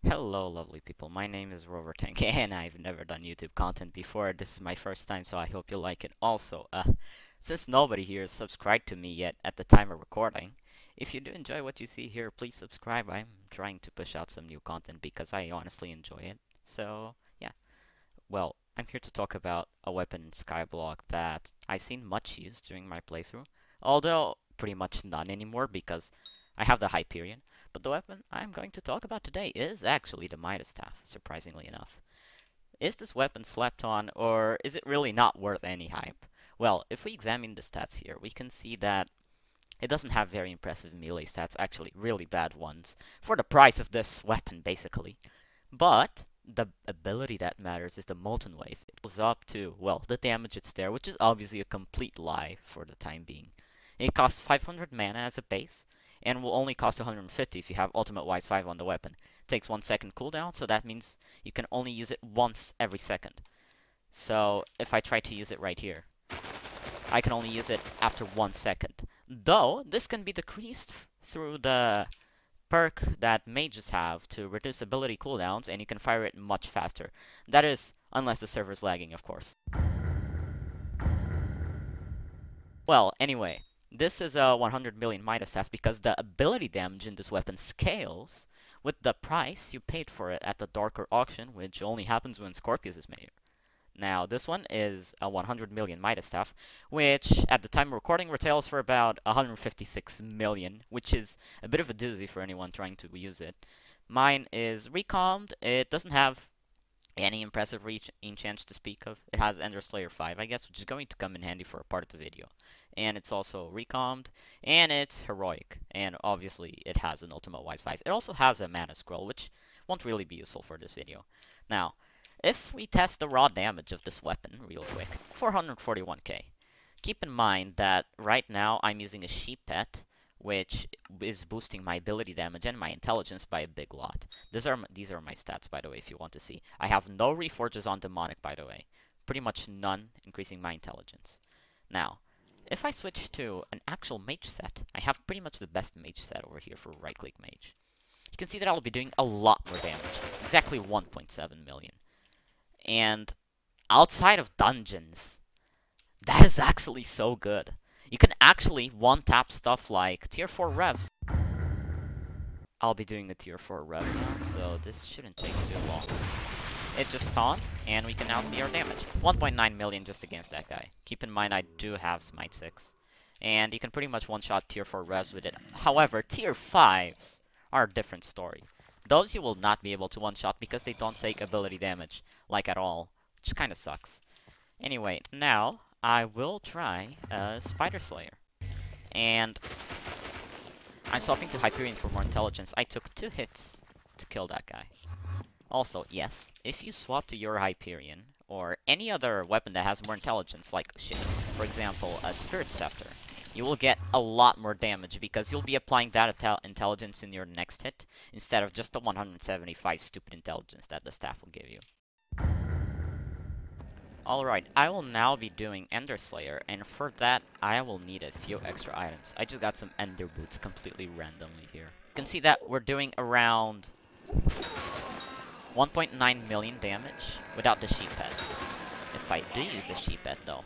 Hello, lovely people. My name is Rover Tank, and I've never done YouTube content before. This is my first time, so I hope you like it. Also, since nobody here has subscribed to me yet at the time of recording, if you do enjoy what you see here, please subscribe. I'm trying to push out some new content because I honestly enjoy it. So, yeah. Well, I'm here to talk about a weapon Skyblock that I've seen much used during my playthrough, although pretty much none anymore because I have the Hyperion. But the weapon I'm going to talk about today is actually the Midas Staff, surprisingly enough. Is this weapon slept on, or is it really not worth any hype? Well, if we examine the stats here, we can see that it doesn't have very impressive melee stats, actually really bad ones, for the price of this weapon, basically. But the ability that matters is the Molten Wave. It goes up to, well, the damage it's there, which is obviously a complete lie for the time being. It costs 500 mana as a base, and will only cost 150 if you have Ultimate Wise 5 on the weapon. It takes 1 second cooldown, so that means you can only use it once every second. So if I try to use it right here, I can only use it after 1 second. Though, this can be decreased through the perk that mages have to reduce ability cooldowns, and you can fire it much faster. That is, unless the server's lagging, of course. Well, anyway, this is a 100 million Midas Staff because the ability damage in this weapon scales with the price you paid for it at the Darker auction, which only happens when Scorpius is made. Now, this one is a 100 million Midas Staff, which, at the time of recording, retails for about 156 million, which is a bit of a doozy for anyone trying to use it. Mine is recommed. It doesn't have any impressive enchants to speak of. It has Ender Slayer 5, I guess, which is going to come in handy for a part of the video. And it's also recommed, and it's heroic, and obviously it has an Ultimate Wise 5. It also has a Mana Scroll, which won't really be useful for this video. Now, if we test the raw damage of this weapon real quick, 441k. Keep in mind that right now I'm using a sheep pet, which is boosting my ability damage and my intelligence by a big lot. These are my stats, by the way, if you want to see. I have no reforges on demonic, by the way. Pretty much none, increasing my intelligence. Now, if I switch to an actual mage set, I have pretty much the best mage set over here for right-click mage. You can see that I'll be doing a lot more damage, exactly 1.7 million. And outside of dungeons, that is actually so good. You can actually one-tap stuff like tier 4 revs. I'll be doing a tier 4 rev now, so this shouldn't take too long. It just spawned, and we can now see our damage. 1.9 million just against that guy. Keep in mind I do have Smite 6. And you can pretty much one-shot tier 4 revs with it. However, tier 5s are a different story. Those you will not be able to one-shot because they don't take ability damage, like at all, which kinda sucks. Anyway, now I will try Spider Slayer. And I'm swapping to Hyperion for more intelligence. I took 2 hits to kill that guy. Also, yes, if you swap to your Hyperion, or any other weapon that has more intelligence, like, shit, for example, a Spirit Scepter, you will get a lot more damage because you'll be applying that intelligence in your next hit, instead of just the 175 stupid intelligence that the staff will give you. Alright, I will now be doing Ender Slayer, and for that, I will need a few extra items. I just got some Ender Boots completely randomly here. You can see that we're doing around 1.9 million damage without the sheep pet. If I do use the sheep pet, though,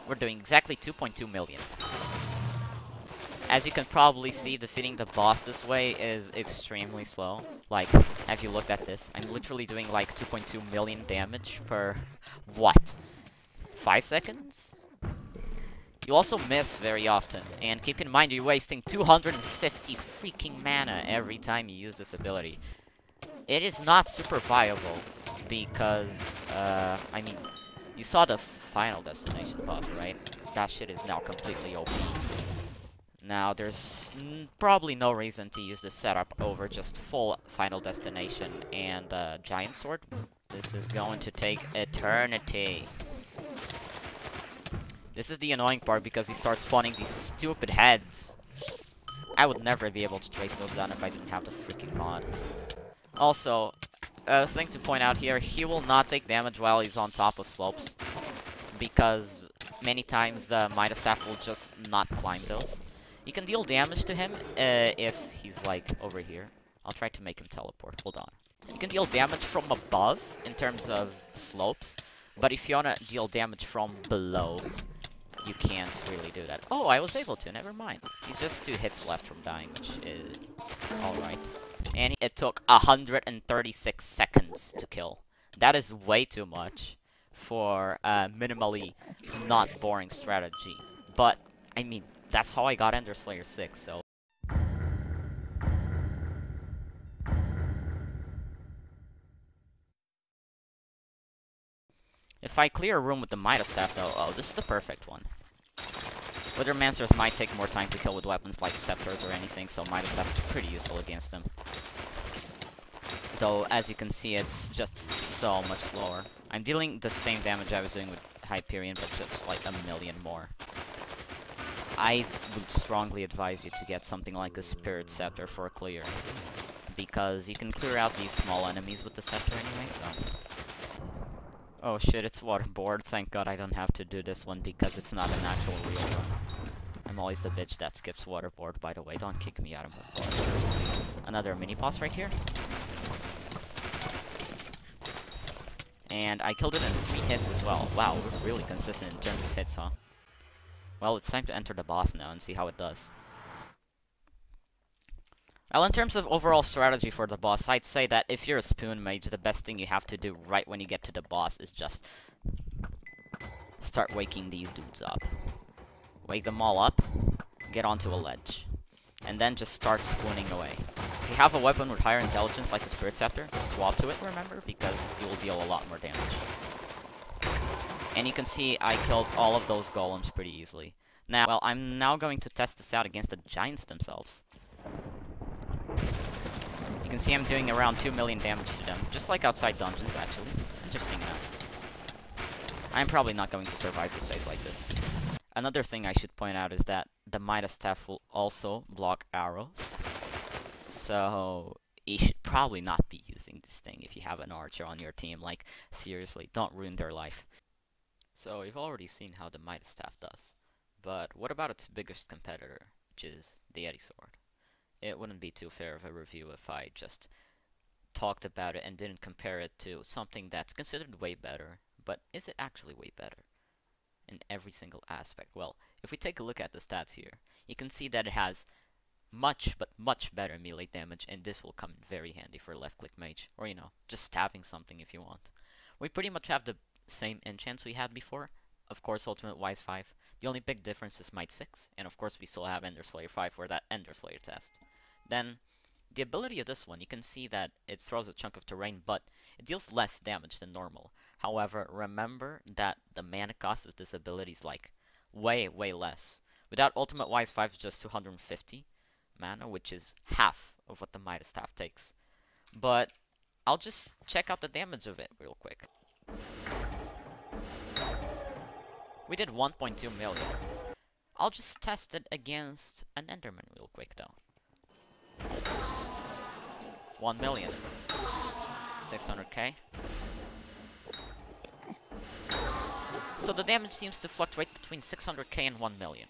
we're doing exactly 2.2 million. As you can probably see, defeating the boss this way is extremely slow. Like, have you looked at this? I'm literally doing like 2.2 million damage per, what, 5 seconds? You also miss very often, and keep in mind you're wasting 250 freaking mana every time you use this ability. It is not super viable, because, I mean, you saw the Final Destination buff, right? That shit is now completely OP. Now, there's probably no reason to use this setup over just full Final Destination and Giant Sword. This is going to take eternity. This is the annoying part because he starts spawning these stupid heads. I would never be able to trace those down if I didn't have the freaking mod. Also, a thing to point out here, he will not take damage while he's on top of slopes, because many times the Midas Staff will just not climb those. You can deal damage to him if he's like over here, I'll try to make him teleport. Hold on. You can deal damage from above in terms of slopes, but if you wanna deal damage from below, you can't really do that. Oh, I was able to. Never mind. He's just 2 hits left from dying, which is alright. And it took 136 seconds to kill. That is way too much for a minimally not boring strategy. But, I mean, that's how I got Ender Slayer 6, so... If I clear a room with the Midas Staff, though, oh, this is the perfect one. Withermancers might take more time to kill with weapons like Scepters or anything, so Midas Staff is pretty useful against them. Though, as you can see, it's just so much slower. I'm dealing the same damage I was doing with Hyperion, but just like 1,000,000 more. I would strongly advise you to get something like a Spirit Scepter for a clear, because you can clear out these small enemies with the Scepter anyway, so... Oh shit, it's waterboard. Thank god I don't have to do this one because it's not an actual real run. I'm always the bitch that skips waterboard, by the way. Don't kick me out of waterboard. Another mini-boss right here. And I killed it in 3 hits as well. Wow, we're really consistent in terms of hits, huh? Well, it's time to enter the boss now and see how it does. Well, in terms of overall strategy for the boss, I'd say that if you're a Spoon Mage, the best thing you have to do right when you get to the boss is just start waking these dudes up. Wake them all up, get onto a ledge, and then just start spooning away. If you have a weapon with higher intelligence like a Spirit Scepter, swap to it, remember, because it will deal a lot more damage. And you can see I killed all of those golems pretty easily. Now, well, I'm now going to test this out against the giants themselves. You can see I'm doing around 2 million damage to them, just like outside dungeons, actually. Interesting enough. I'm probably not going to survive this phase like this. Another thing I should point out is that the Midas Staff will also block arrows. So, you should probably not be using this thing if you have an archer on your team. Like, seriously, don't ruin their life. So, you've already seen how the Midas Staff does. But what about its biggest competitor, which is the Yeti Sword? It wouldn't be too fair of a review if I just talked about it and didn't compare it to something that's considered way better. But is it actually way better? In every single aspect. Well, if we take a look at the stats here, you can see that it has much, but much better melee damage, and this will come in very handy for left-click mage. Or, you know, just stabbing something if you want. We pretty much have the same enchants we had before. Of course, Ultimate Wise 5. The only big difference is Might 6, and of course we still have Ender Slayer 5 for that Ender Slayer test. Then, the ability of this one, you can see that it throws a chunk of terrain, but it deals less damage than normal. However, remember that the mana cost of this ability is like way, way less. Without Ultimate Wise 5, it's just 250 mana, which is half of what the Midas Staff takes. But I'll just check out the damage of it real quick. We did 1.2 million. I'll just test it against an enderman real quick though. 1 million. 600k. So the damage seems to fluctuate between 600k and 1 million.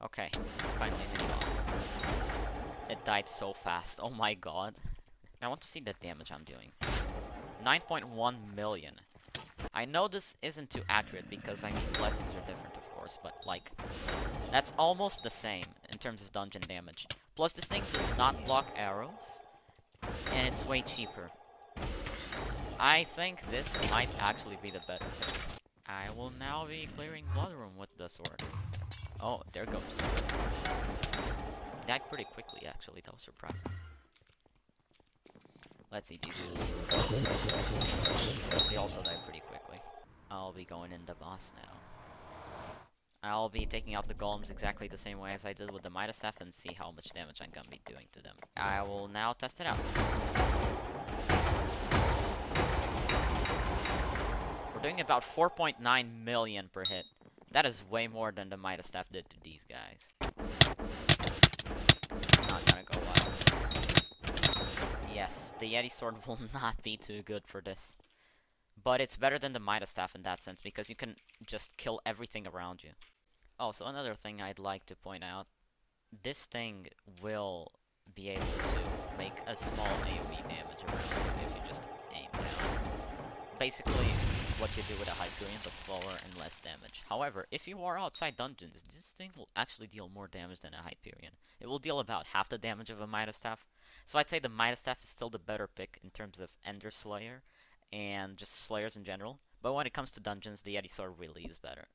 Okay, finally mini boss. It died so fast, oh my god. I want to see the damage I'm doing. 9.1 million. I know this isn't too accurate because, I mean, blessings are different, of course, but, like, that's almost the same in terms of dungeon damage. Plus, this thing does not block arrows, and it's way cheaper. I think this might actually be the better thing. I will now be clearing Bloodroom with the sword. Oh, there goes. It died pretty quickly, actually. That was surprising. Let's eat these dudes. They also die pretty quickly. I'll be going in the boss now. I'll be taking out the golems exactly the same way as I did with the Midas Staff and see how much damage I'm gonna be doing to them. I will now test it out. We're doing about 4.9 million per hit. That is way more than the Midas Staff did to these guys. Not gonna go well. Yes, the Yeti Sword will not be too good for this. But it's better than the Midas Staff in that sense, because you can just kill everything around you. Also, another thing I'd like to point out, this thing will be able to make a small AoE damage around you if you just aim down. Basically, what you do with a Hyperion, but slower and less damage. However, if you are outside dungeons, this thing will actually deal more damage than a Hyperion. It will deal about half the damage of a Midas Staff. So I'd say the Midas Staff is still the better pick in terms of Ender Slayer and just Slayers in general. But when it comes to dungeons, the Yeti Sword really is better.